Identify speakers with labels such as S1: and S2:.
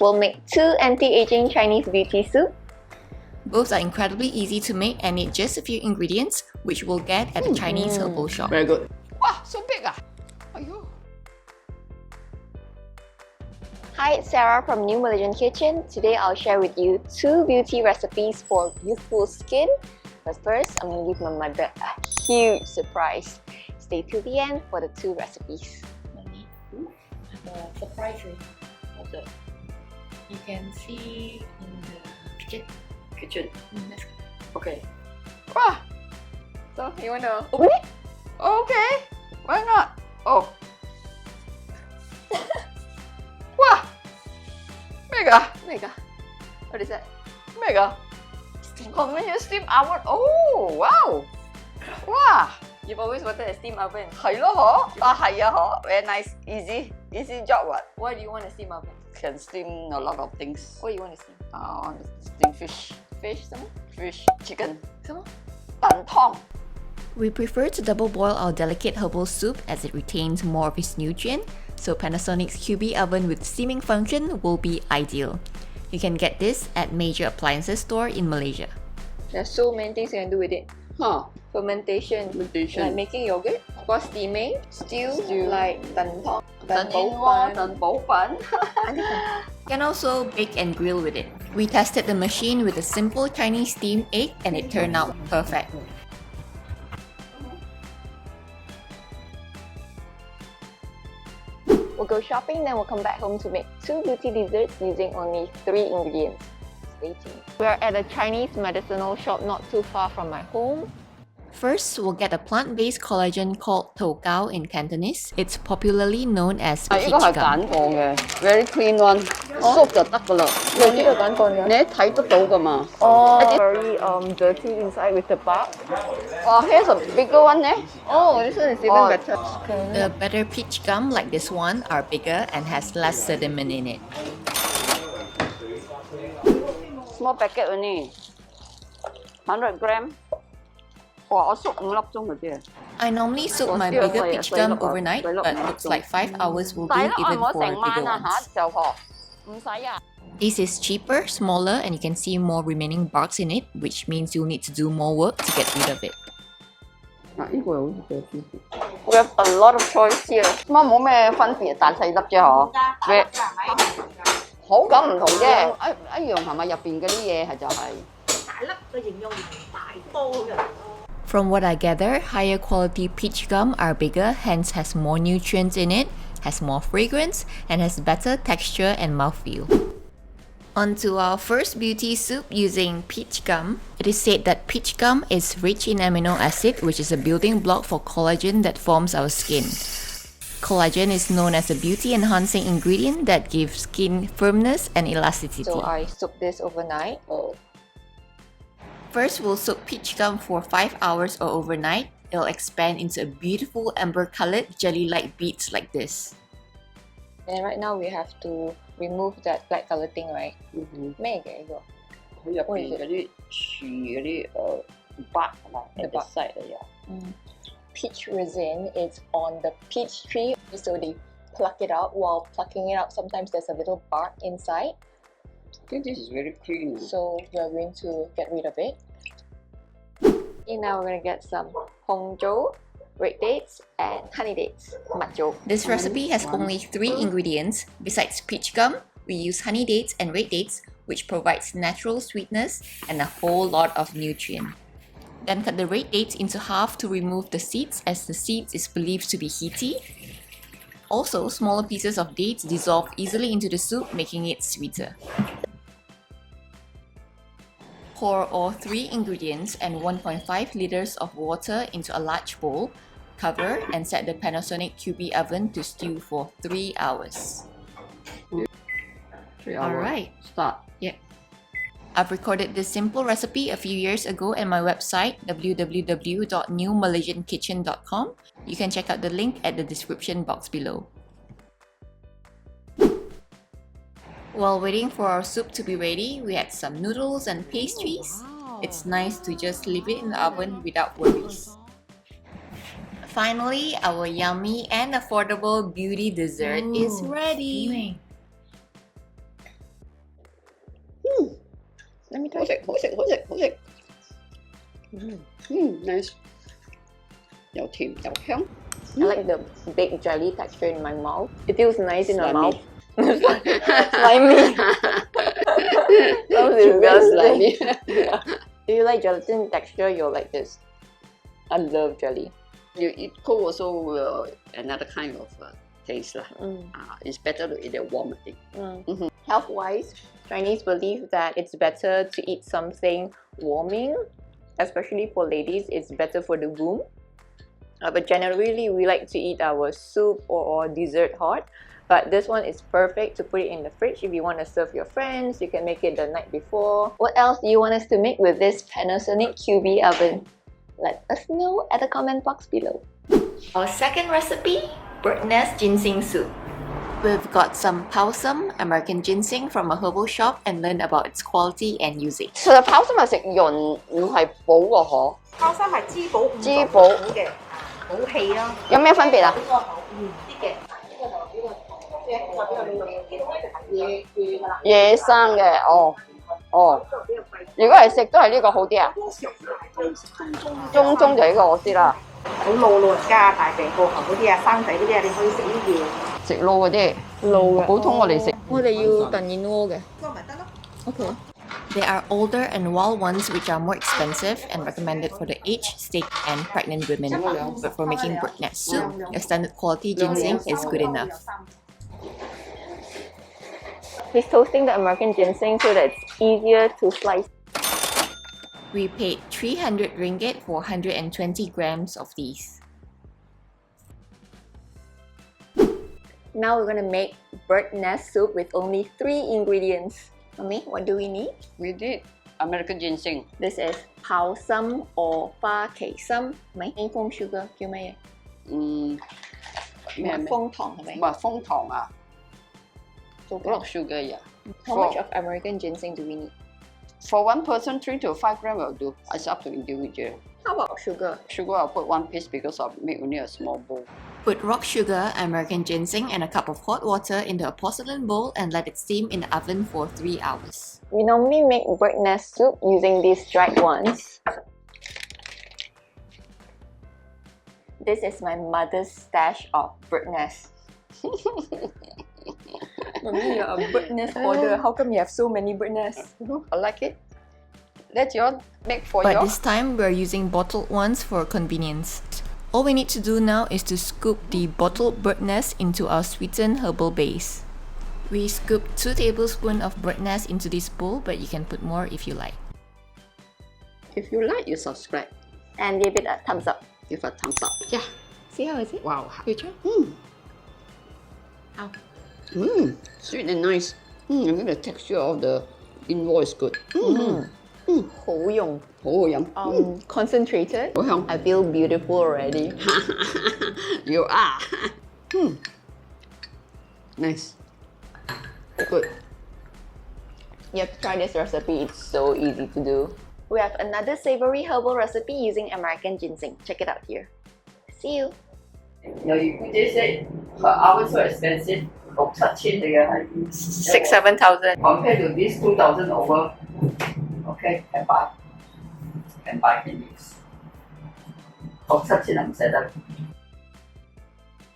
S1: we'll make 2 anti-aging Chinese beauty soup.
S2: Both are incredibly easy to make and need just a few ingredients, which we'll get at the Chinese herbal shop.
S3: Very good. Wow, so big ah! Aiyo.
S1: Hi, it's Sarah from New Malaysian Kitchen. Today I'll share with you 2 beauty recipes for youthful skin. But first, I'm going to give my mother a huge surprise. Stay till the end for the 2 recipes.
S2: Surprise. What's that? You can see in the kitchen. Let's go.
S3: Okay. Wow!
S1: So, you want to open it?
S3: Okay. Why not? Oh. Wow! Mega!
S1: Mega. What is that?
S3: Mega! Convenient steam oven. Oh, wow! Wow!
S1: You've always wanted a steam oven.
S3: 係咯嗬，啊係啊嗬 ，very nice, easy job what?
S1: Why do you want a steam oven?
S3: Can steam a lot of things.
S1: What do you want to steam?
S3: I want to steam fish,
S1: Fish, some more?
S3: fish, chicken,
S1: Some more?
S3: 蛋湯。
S2: We prefer to double boil our delicate herbal soup as it retains more of its nutrient, so Panasonic's Cubie oven with steaming function will be ideal. You can get this at major appliances store in Malaysia.
S1: There's so many things you can do with it.
S3: Huh.
S1: Fermentation, like making yogurt, of course steaming, stew, like 燉湯,
S3: 燉燕窩、燉補粉。
S2: You can also bake and grill with it. We tested the machine with a simple Chinese steamed egg and it turned out perfect.
S1: We'll go shopping, then we'll come back home to make 2 beauty desserts using only 3 ingredients. Stay tuned. We're at a Chinese medicinal shop not too far from my home.
S2: First, we'll get a plant-based collagen called Togao in Cantonese. It's popularly known as
S3: 呢
S2: peach
S3: 個係
S2: gum.
S3: 揀過嘅 ，very clean one，縮就得噶啦。
S1: 你呢度揀過嘅？
S3: 你睇得到噶嘛？
S1: Oh, very dirty inside with the bark.
S3: 哇 ，here's a bigger one 咧。
S1: Oh, this one is even
S3: Oh.
S1: better.
S2: The better peach gum like this one are bigger and has less sediment in it.
S3: small packet only 100 gram。哇！我縮5粒鐘嘅啫。
S2: I normally soak my bigger peach gum overnight, but looks like 5 hours will do
S3: 大粒啊，
S2: even
S3: 唔好
S2: for
S3: 成
S2: bigger
S3: 晚啊
S2: ones.
S3: 嚇，就學唔使啊。
S2: This is cheaper, smaller, and you can see more remaining barks in it, which means you'll need to do more work to get rid of it.
S3: 嗱，呢個又好似幾舒服。We have a lot of choice here。咁啊冇咩分別，大細粒啫嗬。口感唔同啫，一樣係咪入邊嗰啲嘢係就係。
S2: From what I gather, higher quality peach gum are bigger, hence has more nutrients in it, has more fragrance, and has better texture and mouthfeel. On to our first beauty soup using peach gum. It is said that peach gum is rich in amino acid, which is a building block for collagen that forms our skin. Collagen is known as a beauty enhancing ingredient that gives skin firmness and elasticity.
S1: So I soak this overnight.
S2: First, we'll soak peach gum for 5 hours or overnight. It'll expand into a beautiful amber-colored jelly-like beads like this.
S1: And right now we have to remove that black color thing, right? 咩嘅呢個？
S3: 佢入邊嗰啲樹嗰啲bark 係嘛
S1: The
S3: ？at the
S1: bark.
S3: side 啊。
S1: Peach resin is on the peach tree, so they pluck it out. While plucking it out, sometimes there's a little bark inside,
S3: I think this is very clean.
S1: so we're going to get rid of it. And now we're going to get some Hongzhou, red dates, and honey dates, matjo.
S2: This recipe has only 3 ingredients. Besides peach gum, we use honey dates and red dates, which provides natural sweetness and a whole lot of nutrient. Then cut the red dates into half to remove the seeds, as the seeds is believed to be heaty. Also, smaller pieces of dates dissolve easily into the soup, making it sweeter. Pour all 3 ingredients and 1.5 liters of water into a large bowl, cover, and set the Panasonic Cubie oven to stew for 3 hours.
S3: 3 hours.
S2: Alright.
S3: Start.
S2: Yeah. I've recorded this simple recipe a few years ago at my website www.newmalaysiankitchen.com. You can check out the link at the description box below. While waiting for our soup to be ready, we had some noodles and pastries. It's nice to just leave it in the oven without worries. Finally, our yummy and affordable beauty dessert is ready.
S1: Let me
S3: 好
S1: try.
S3: 食，好食，好食，好食。nice， 又甜又香。
S1: I like the big jelly texture in my mouth. It feels nice in the
S3: Slimy.
S1: mouth. Slimy. Sounds disgusting. If you like gelatin texture, you'll like this. I love jelly.
S3: You eat cold also another kind of taste lah. It's better to eat it warm, I think.
S1: Health-wise, Chinese believe that it's better to eat something warming, especially for ladies. It's better for the womb. But generally, we like to eat our soup or dessert hot. But this one is perfect to put it in the fridge. If you want to serve your friends, you can make it the night before. What else do you want us to make with this Panasonic Cubie oven? Let us know at the comment box below.
S2: Our second recipe, bird nest ginseng soup. We've got some Paosum American ginseng from a herbal shop and learned about its quality and usage.
S3: 其實泡參係食潤，唔係補喎，嗬。
S4: 泡參係滋補五臟
S3: 滋補
S4: 嘅，補氣啦。
S3: 有咩分別啊？
S4: 呢個好啲嘅，
S3: 野生嘅，哦。如果係食都係呢個好啲啊？中就呢個我知啦。
S4: 好老人家大病過後嗰啲啊，生仔嗰啲啊，你可以食呢啲。
S3: 食撈嗰啲，撈嘅。普通我哋食。
S1: 我哋要燉燕窩嘅。
S4: 嗰個咪得咯。
S1: Okay.
S2: There are older and wild ones which are more expensive and recommended for the aged, sick, and pregnant women. But for making bird nest soup, a standard quality ginseng is good enough.
S1: He's toasting the American ginseng so that it's easier to slice.
S2: We paid 300 ringgit for 120 grams of these.
S1: Now we're gonna make bird nest soup with only 3 ingredients. Mommy, what do we need?
S3: We did American ginseng.
S1: This is Paosum or Pha Kei Sum. Mấy phong sugar 叫咩嘢？
S3: 咩
S1: 蜂糖係咪？
S3: 唔係蜂糖啊，
S1: 做
S3: 落 sugar 啊。
S1: How much of American ginseng do we need?
S3: For one person, 3 to 5 grams will do. It's up to individual.
S1: How about sugar?
S3: Sugar, I'll put 1 piece because I'll make only a small bowl.
S2: Put rock sugar, American ginseng, and a cup of hot water into a porcelain bowl and let it steam in the oven for 3 hours.
S1: We normally make bird nest soup using these dried ones. This is my mother's stash of bird nest. Mommy, you're a bird nest hoarder. How come you have so many bird nests?
S3: I like it. That's your make for
S2: But
S3: your.
S2: this time we're using bottled ones for convenience. All we need to do now is to scoop the bottled bird nest into our sweetened herbal base. We scooped 2 tablespoons of bird nest into this bowl, but you can put more if you like.
S3: If you like, you subscribe.
S1: And give it a thumbs up.
S3: Give a thumbs up. Yeah.
S1: See how is it?
S3: Wow.
S1: You try? Ow.
S3: Sweet and nice. I mean the texture of the invoice is good.
S1: 好用。
S3: 好好飲。
S1: Concentrated.
S3: 好香。
S1: I feel beautiful already.
S3: You are. Nice. Good.
S1: You have to try this recipe. It's so easy to do. We have another savory herbal recipe using American ginseng. Check it out here. See you.
S5: Now you put this in, per hour so expensive, 6,000-7,000嚟嘅係
S1: 6,000-7,000.
S5: compared to this 2,000 over. Okay, can buy can use. 6,000-7,000唔捨得。